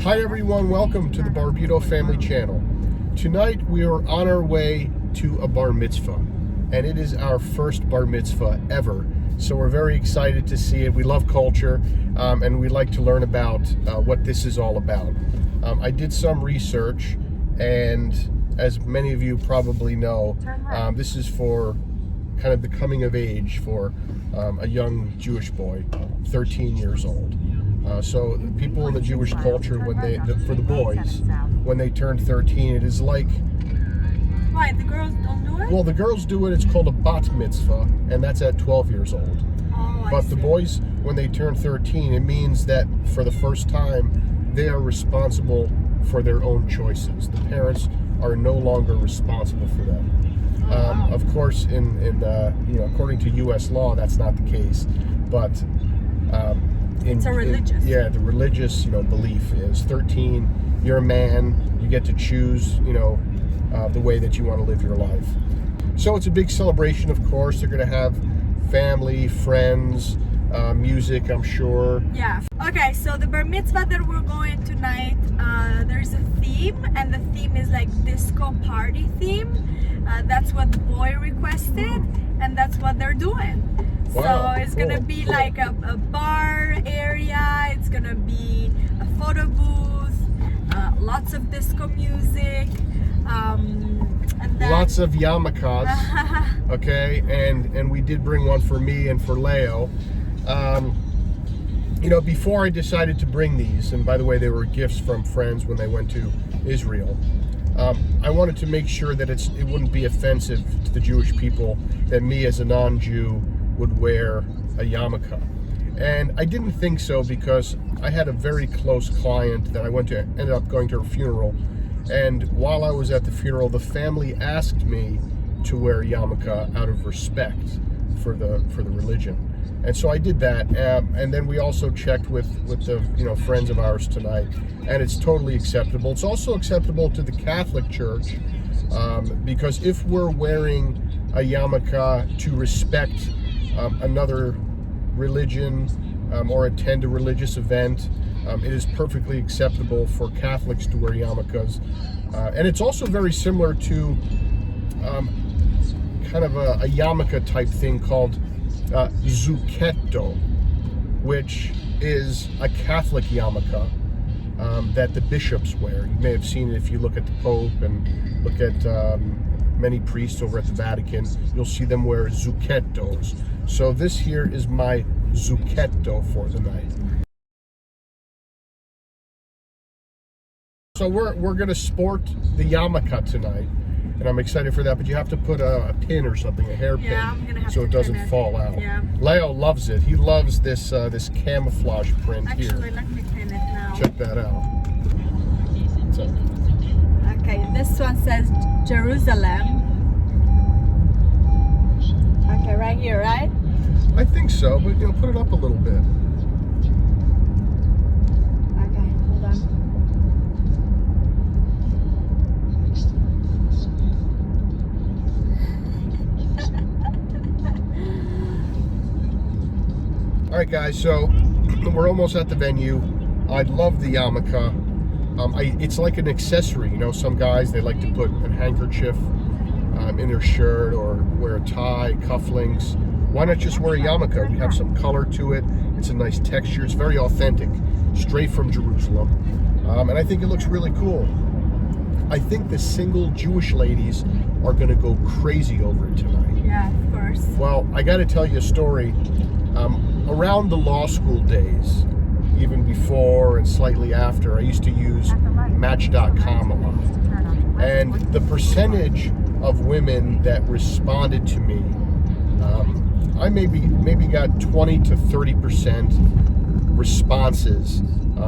Hi everyone, welcome to the Barbuto Family channel. Tonight we are on our way to a bar mitzvah, and it is our first bar mitzvah ever. So we're very excited to see it. We love culture, and we like to learn about what this is all about. I did some research, and as many of you probably know, this is for kind of the coming of age for a young Jewish boy, 13 years old. So people in the Jewish culture, for the boys, when they turn 13, it is like... Why, the girls don't do it? Well, the girls do it. It's called a bat mitzvah, and that's at 12 years old. Oh, but the boys, when they turn 13, it means that for the first time, they are responsible for their own choices. The parents are no longer responsible for them. Wow. Of course, according to U.S. law, that's not the case. But it's a religious. the religious, belief is 13. You're a man. You get to choose, the way that you want to live your life. So it's a big celebration. Of course, they're going to have family, friends, music, I'm sure. Yeah. Okay, so the bar mitzvah that we're going tonight, there's a theme, and the theme is like disco party theme. That's what the boy requested, and that's what they're doing. Wow, so it's gonna be like a bar area. It's gonna be a photo booth, lots of disco music, and then lots of yarmulkes. Okay, and we did bring one for me and for Leo. Before I decided to bring these, and by the way, they were gifts from friends when they went to Israel. I wanted to make sure that it wouldn't be offensive to the Jewish people that me as a non-Jew would wear a yarmulke. And I didn't think so, because I had a very close client that I ended up going to her funeral. And while I was at the funeral, the family asked me to wear a yarmulke out of respect for the religion. And so I did that, and then we also checked with the friends of ours tonight, and it's totally acceptable. It's also acceptable to the Catholic Church, because if we're wearing a yarmulke to respect another religion or attend a religious event, it is perfectly acceptable for Catholics to wear yarmulkes. And it's also very similar to kind of a yarmulke type thing called zucchetto, which is a Catholic yarmulke that the bishops wear. You may have seen it if you look at the Pope and look at many priests over at the Vatican. You'll see them wear zucchettos. So this here is my zucchetto for the night. So we're gonna sport the yarmulke tonight, and I'm excited for that. But you have to put a pin or something, a hairpin, yeah, I'm gonna have so to it doesn't pin it. fall out. Yeah. Leo loves it. He loves this this camouflage print here. Actually, let me pin it now. Check that out. So, Okay, this one says Jerusalem. Okay, right here, right? I think so, but put it up a little bit. Okay, hold on. All right, guys. So we're almost at the venue. I love the yarmulke. It's like an accessory. Some guys, they like to put a handkerchief in their shirt, or wear a tie, cufflinks. Why not just wear a yarmulke? We have some color to it. It's a nice texture. It's very authentic, straight from Jerusalem. And I think it looks really cool. I think the single Jewish ladies are going to go crazy over it tonight. Yeah, of course. Well, I got to tell you a story. Around the law school days, even before and slightly after, I used to use Match.com a lot. And the percentage of women that responded to me, I maybe got 20 to 30% responses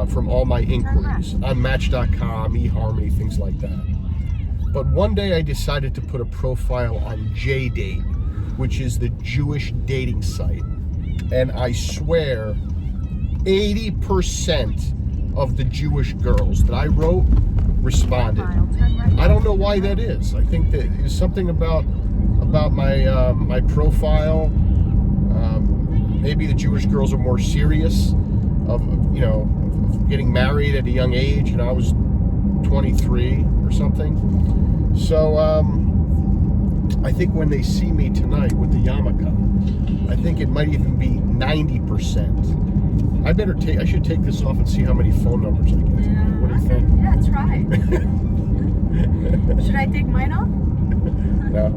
from all my inquiries on Match.com, eHarmony, things like that. But one day I decided to put a profile on JDate, which is the Jewish dating site. And I swear, 80% of the Jewish girls that I wrote responded. I don't know why that is. I think that is something about my my profile. Maybe the Jewish girls are more serious of of getting married at a young age, and I was 23 or something. So I think when they see me tonight with the yarmulke, I think it might even be 90%. I should take this off and see how many phone numbers I get. Yeah. What do you think? Yeah, try. Should I take mine off? No.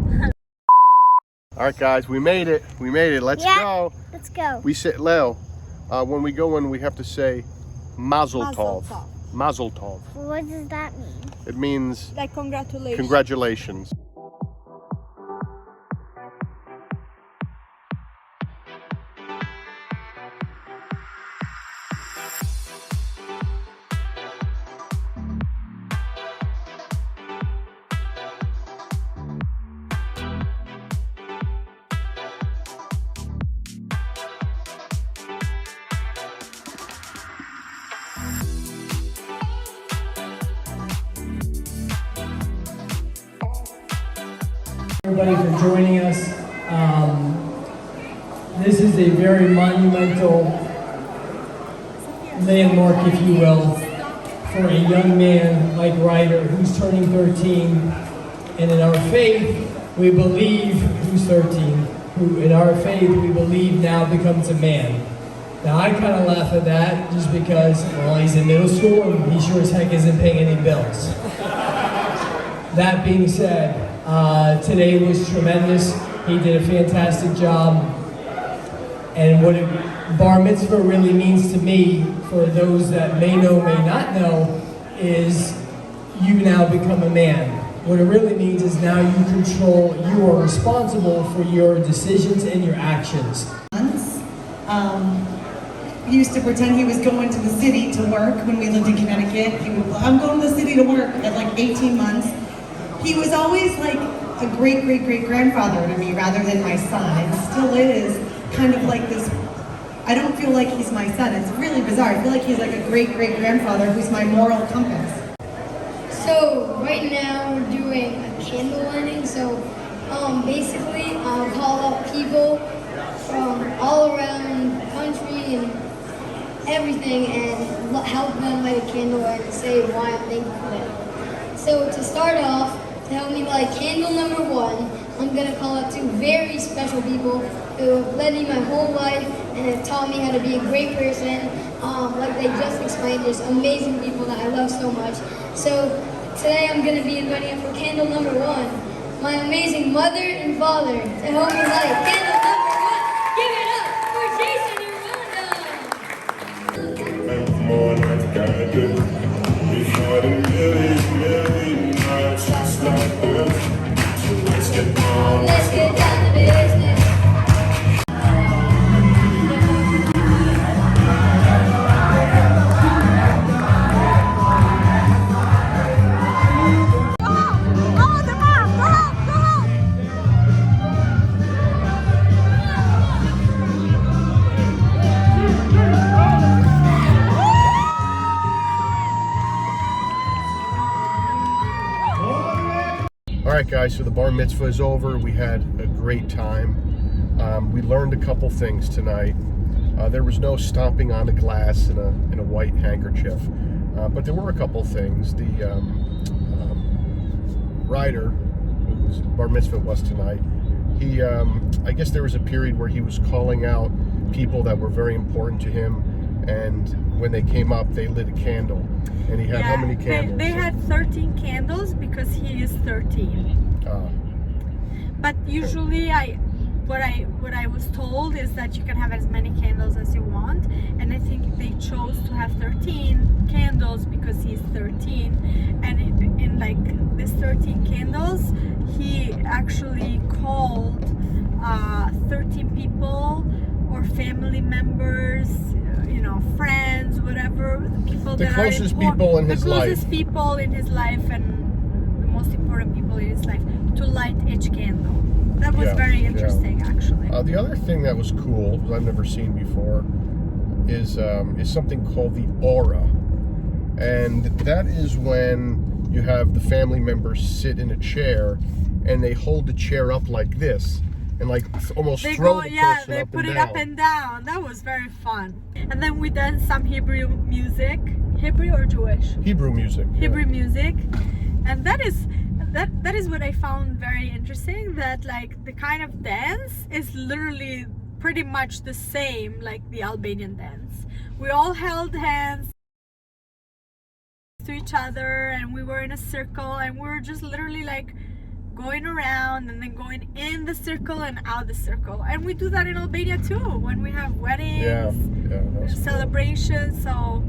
All right, guys, we made it. We made it. Let's go. Let's go. We say, Leo, when we go in, we have to say Mazel Tov. Mazel Tov. What does that mean? It means Like congratulations. congratulations. Everybody for joining us. This is a very monumental landmark, if you will, for a young man like Ryder who's turning 13. And in our faith, we believe who's 13, who in our faith we believe now becomes a man. Now I kind of laugh at that just because, well, he's in middle school and he sure as heck isn't paying any bills. That being said, today was tremendous. He did a fantastic job. And what a Bar Mitzvah really means to me, for those that may know, may not know, is you now become a man. What it really means is now you are responsible for your decisions and your actions. He used to pretend he was going to the city to work when we lived in Connecticut. He would, I'm going to the city to work at like 18 months. He was always like a great-great-great-grandfather to me rather than my son, and still is kind of like this. I don't feel like he's my son. It's really bizarre. I feel like he's like a great-great-grandfather who's my moral compass. So right now we're doing a candle lighting. So basically I'll call up people from all around the country and everything and help them light a candle and say why I'm thankful for them. So to start off, to help me light candle number 1, I'm going to call up 2 very special people who have led me my whole life and have taught me how to be a great person. Like they just explained, there's amazing people that I love so much. So today I'm going to be inviting up for candle number 1, my amazing mother and father to help me light candle number 1. Give it up for Jason and Rhonda. Let's get down to business. All right, guys, so the bar mitzvah is over. We had a great time. We learned a couple things tonight. There was no stomping on the glass in a white handkerchief, but there were a couple things. The rider, whose bar mitzvah was tonight, he, I guess there was a period where he was calling out people that were very important to him, and when they came up, they lit a candle. And he had how many candles? They had 13 candles because he is 13. But usually what I was told is that you can have as many candles as you want, and I think they chose to have 13 candles because he's 13. And in like this 13 candles, he actually called 13 people or family members, friends, whatever, people the that closest are people in his life. The closest people in his life and the most important people in his life to light each candle. That was very interesting, actually. The other thing that was cool, that I've never seen before, is something called the aura. And that is when you have the family members sit in a chair and they hold the chair up like this. and like almost They throw go, the yeah, person they up put and it down. up and down. That was very fun. And then we danced some Hebrew music. Hebrew or Jewish? Hebrew music. Yeah. Hebrew music. And that is what I found very interesting, that like the kind of dance is literally pretty much the same like the Albanian dance. We all held hands to each other and we were in a circle and we were just literally like going around and then going in the circle and out the circle. And we do that in Albania too when we have weddings, that's cool. celebrations. So,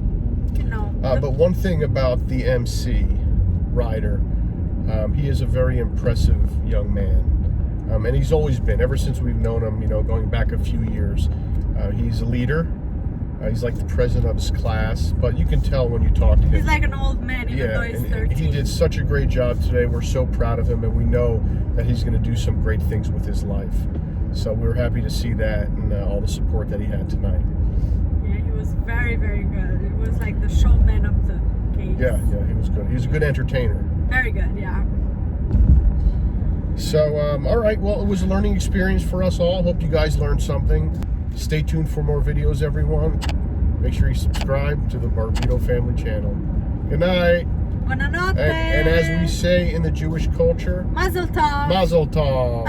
you know. But one thing about the MC Ryder, he is a very impressive young man, and he's always been, ever since we've known him, you know, going back a few years. He's a leader. He's like the president of his class, but you can tell when you talk to him. He's like an old man, even though he's 13. He did such a great job today. We're so proud of him, and we know that he's going to do some great things with his life. So we're happy to see that and all the support that he had tonight. Yeah, he was very, very good. It was like the showman of the case. Yeah, he was good. He was a good entertainer. Very good, yeah. So, all right, well, it was a learning experience for us all. Hope you guys learned something. Stay tuned for more videos, everyone. Make sure you subscribe to the Barbuto Family channel. Good night. Buonanotte. And as we say in the Jewish culture, Mazel tov. Mazel tov.